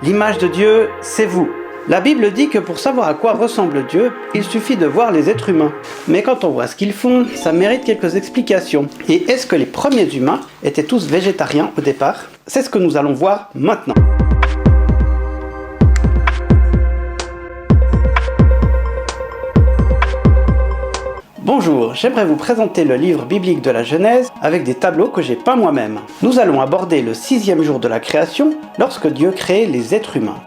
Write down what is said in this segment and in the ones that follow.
L'image de Dieu, c'est vous. La Bible dit que pour savoir à quoi ressemble Dieu, il suffit de voir les êtres humains. Mais quand on voit ce qu'ils font, ça mérite quelques explications. Et est-ce que les premiers humains étaient tous végétariens au départ? C'est ce que nous allons voir maintenant. Bonjour, j'aimerais vous présenter le livre biblique de la Genèse avec des tableaux que j'ai peints moi-même. Nous allons aborder le 6e jour de la création, lorsque Dieu crée les êtres humains.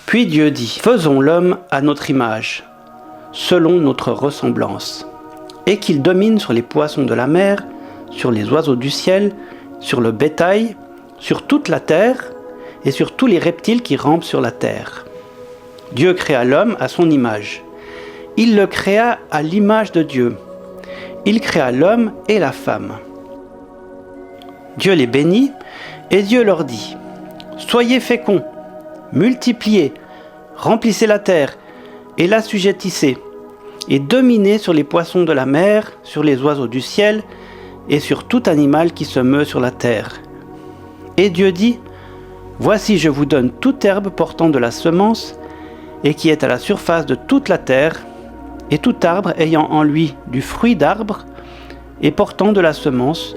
Puis Dieu dit, « Faisons l'homme à notre image, selon notre ressemblance, et qu'il domine sur les poissons de la mer, sur les oiseaux du ciel, sur le bétail, sur toute la terre, et sur tous les reptiles qui rampent sur la terre. » Dieu créa l'homme à son image. Il le créa à l'image de Dieu. Il créa l'homme et la femme. Dieu les bénit, et Dieu leur dit, « Soyez féconds, multipliez, remplissez la terre, et l'assujettissez, et dominez sur les poissons de la mer, sur les oiseaux du ciel, et sur tout animal qui se meut sur la terre. » Et Dieu dit, « Voici, je vous donne toute herbe portant de la semence, et qui est à la surface de toute la terre, et tout arbre ayant en lui du fruit d'arbre, et portant de la semence,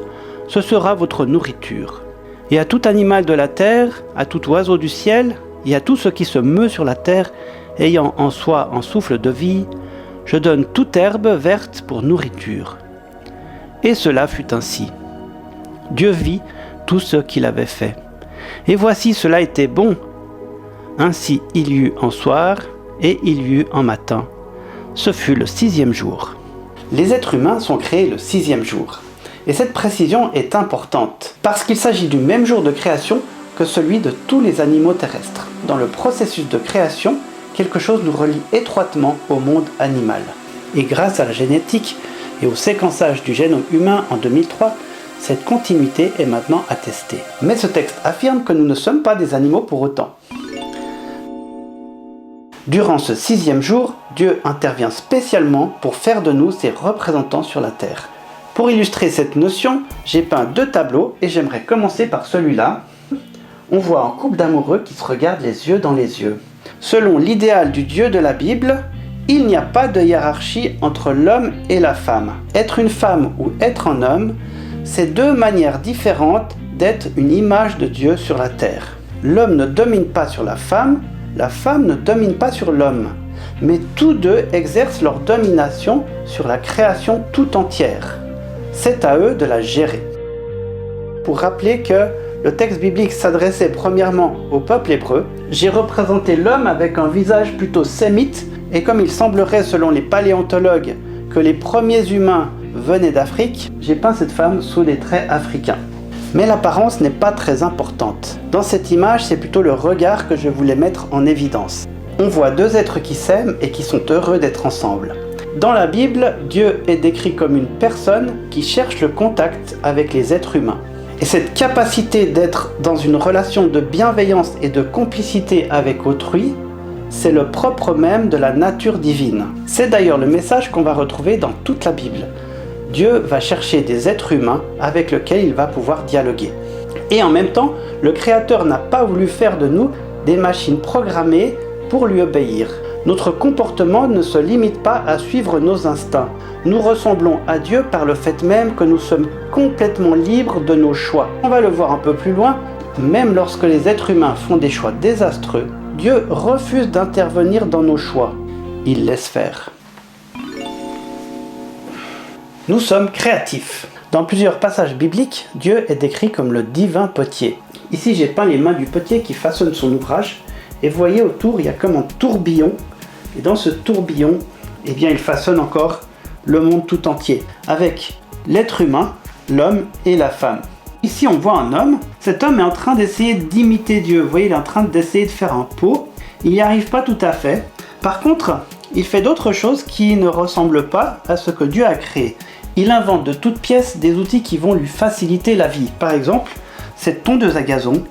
ce sera votre nourriture. Et à tout animal de la terre, à tout oiseau du ciel, et à tout ce qui se meut sur la terre, ayant en soi un souffle de vie, je donne toute herbe verte pour nourriture. » Et cela fut ainsi. Dieu vit tout ce qu'il avait fait. Et voici, cela était bon. Ainsi il y eut en soir, et il y eut en matin. Ce fut le 6e jour. Les êtres humains sont créés le 6e jour. Et cette précision est importante, parce qu'il s'agit du même jour de création que celui de tous les animaux terrestres. Dans le processus de création, quelque chose nous relie étroitement au monde animal. Et grâce à la génétique et au séquençage du génome humain en 2003, cette continuité est maintenant attestée. Mais ce texte affirme que nous ne sommes pas des animaux pour autant. Durant ce 6e jour, Dieu intervient spécialement pour faire de nous ses représentants sur la terre. Pour illustrer cette notion, j'ai peint 2 tableaux et j'aimerais commencer par celui-là. On voit un couple d'amoureux qui se regardent les yeux dans les yeux. Selon l'idéal du Dieu de la Bible, il n'y a pas de hiérarchie entre l'homme et la femme. Être une femme ou être un homme, c'est 2 manières différentes d'être une image de Dieu sur la terre. L'homme ne domine pas sur la femme ne domine pas sur l'homme, mais tous 2 exercent leur domination sur la création tout entière. C'est à eux de la gérer. Pour rappeler que le texte biblique s'adressait premièrement au peuple hébreu, j'ai représenté l'homme avec un visage plutôt sémite, et comme il semblerait selon les paléontologues que les premiers humains venaient d'Afrique, j'ai peint cette femme sous des traits africains. Mais l'apparence n'est pas très importante. Dans cette image, c'est plutôt le regard que je voulais mettre en évidence. On voit 2 êtres qui s'aiment et qui sont heureux d'être ensemble. Dans la Bible, Dieu est décrit comme une personne qui cherche le contact avec les êtres humains. Et cette capacité d'être dans une relation de bienveillance et de complicité avec autrui, c'est le propre même de la nature divine. C'est d'ailleurs le message qu'on va retrouver dans toute la Bible. Dieu va chercher des êtres humains avec lesquels il va pouvoir dialoguer. Et en même temps, le Créateur n'a pas voulu faire de nous des machines programmées pour lui obéir. Notre comportement ne se limite pas à suivre nos instincts. Nous ressemblons à Dieu par le fait même que nous sommes complètement libres de nos choix. On va le voir un peu plus loin, même lorsque les êtres humains font des choix désastreux, Dieu refuse d'intervenir dans nos choix. Il laisse faire. Nous sommes créatifs. Dans plusieurs passages bibliques, Dieu est décrit comme le divin potier. Ici, j'ai peint les mains du potier qui façonne son ouvrage. Et vous voyez autour, il y a comme un tourbillon. Et dans ce tourbillon, il façonne encore le monde tout entier. Avec l'être humain, l'homme et la femme. Ici, on voit un homme. Cet homme est en train d'essayer d'imiter Dieu. Vous voyez, il est en train d'essayer de faire un pot. Il n'y arrive pas tout à fait. Par contre, il fait d'autres choses qui ne ressemblent pas à ce que Dieu a créé. Il invente de toutes pièces des outils qui vont lui faciliter la vie. Par exemple, cette tondeuse à gazon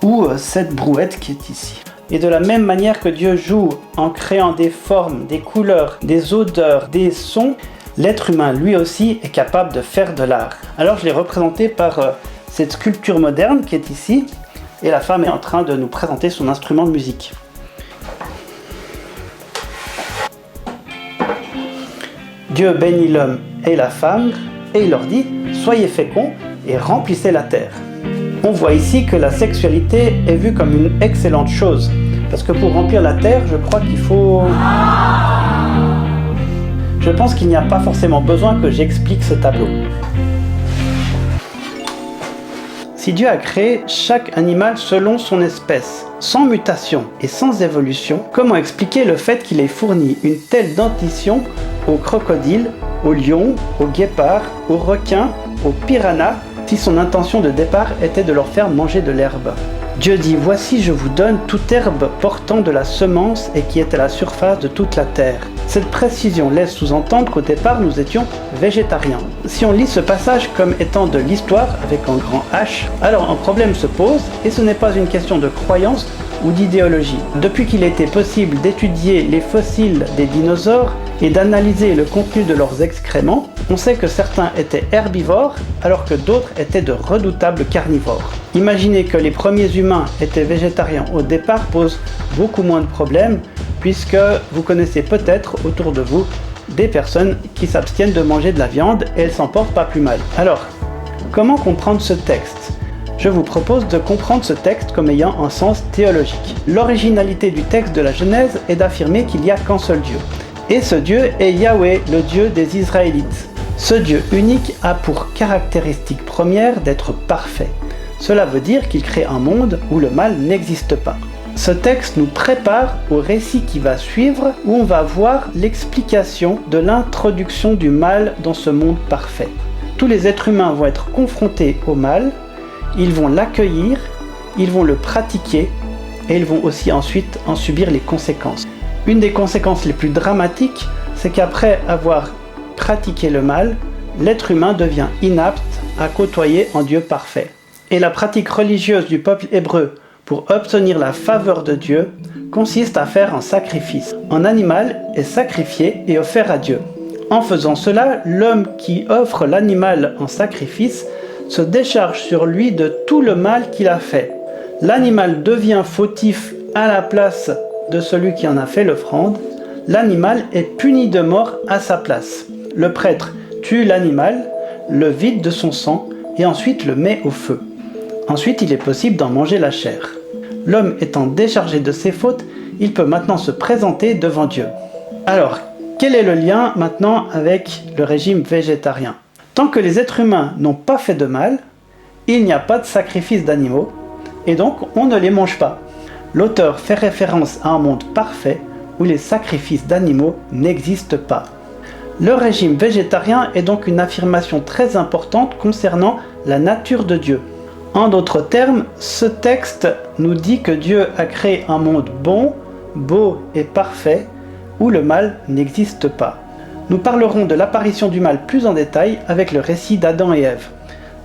ou cette brouette qui est ici. Et de la même manière que Dieu joue en créant des formes, des couleurs, des odeurs, des sons, l'être humain lui aussi est capable de faire de l'art. Alors je l'ai représenté par cette sculpture moderne qui est ici. et la femme est en train de nous présenter son instrument de musique. Dieu bénit l'homme et la femme et il leur dit « Soyez féconds et remplissez la terre ». On voit ici que la sexualité est vue comme une excellente chose. Parce que pour remplir la terre, je crois qu'il faut... Je pense qu'il n'y a pas forcément besoin que j'explique ce tableau. Si Dieu a créé chaque animal selon son espèce, sans mutation et sans évolution, comment expliquer le fait qu'il ait fourni une telle dentition aux crocodiles, aux lions, aux guépards, aux requins, aux piranhas, si son intention de départ était de leur faire manger de l'herbe? Dieu dit « Voici, je vous donne toute herbe portant de la semence et qui est à la surface de toute la terre. » Cette précision laisse sous-entendre qu'au départ, nous étions végétariens. Si on lit ce passage comme étant de l'histoire avec un grand H, alors un problème se pose et ce n'est pas une question de croyance ou d'idéologie. Depuis qu'il était possible d'étudier les fossiles des dinosaures et d'analyser le contenu de leurs excréments, on sait que certains étaient herbivores alors que d'autres étaient de redoutables carnivores. Imaginer que les premiers humains étaient végétariens au départ pose beaucoup moins de problèmes puisque vous connaissez peut-être autour de vous des personnes qui s'abstiennent de manger de la viande et elles s'en portent pas plus mal. Alors, comment comprendre ce texte ? Je vous propose de comprendre ce texte comme ayant un sens théologique. L'originalité du texte de la Genèse est d'affirmer qu'il n'y a qu'un seul Dieu. Et ce Dieu est Yahweh, le Dieu des Israélites. Ce Dieu unique a pour caractéristique première d'être parfait. Cela veut dire qu'il crée un monde où le mal n'existe pas. Ce texte nous prépare au récit qui va suivre, où on va voir l'explication de l'introduction du mal dans ce monde parfait. Tous les êtres humains vont être confrontés au mal, ils vont l'accueillir, ils vont le pratiquer et ils vont aussi ensuite en subir les conséquences. Une des conséquences les plus dramatiques, c'est qu'après avoir pratiqué le mal, l'être humain devient inapte à côtoyer un Dieu parfait. Et la pratique religieuse du peuple hébreu pour obtenir la faveur de Dieu consiste à faire un sacrifice. Un animal est sacrifié et offert à Dieu. En faisant cela, l'homme qui offre l'animal en sacrifice se décharge sur lui de tout le mal qu'il a fait. L'animal devient fautif à la place de celui qui en a fait l'offrande. L'animal est puni de mort à sa place. Le prêtre tue l'animal, le vide de son sang et ensuite le met au feu. Ensuite, il est possible d'en manger la chair. L'homme étant déchargé de ses fautes, il peut maintenant se présenter devant Dieu. Alors, quel est le lien maintenant avec le régime végétarien ? Tant que les êtres humains n'ont pas fait de mal, il n'y a pas de sacrifice d'animaux, et donc on ne les mange pas. L'auteur fait référence à un monde parfait où les sacrifices d'animaux n'existent pas. Le régime végétarien est donc une affirmation très importante concernant la nature de Dieu. En d'autres termes, ce texte nous dit que Dieu a créé un monde bon, beau et parfait, où le mal n'existe pas. Nous parlerons de l'apparition du mal plus en détail avec le récit d'Adam et Ève.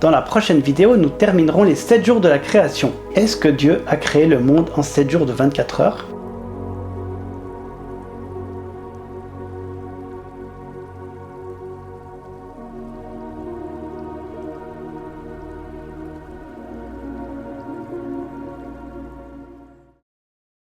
Dans la prochaine vidéo, nous terminerons les 7 jours de la création. Est-ce que Dieu a créé le monde en 7 jours de 24 heures ?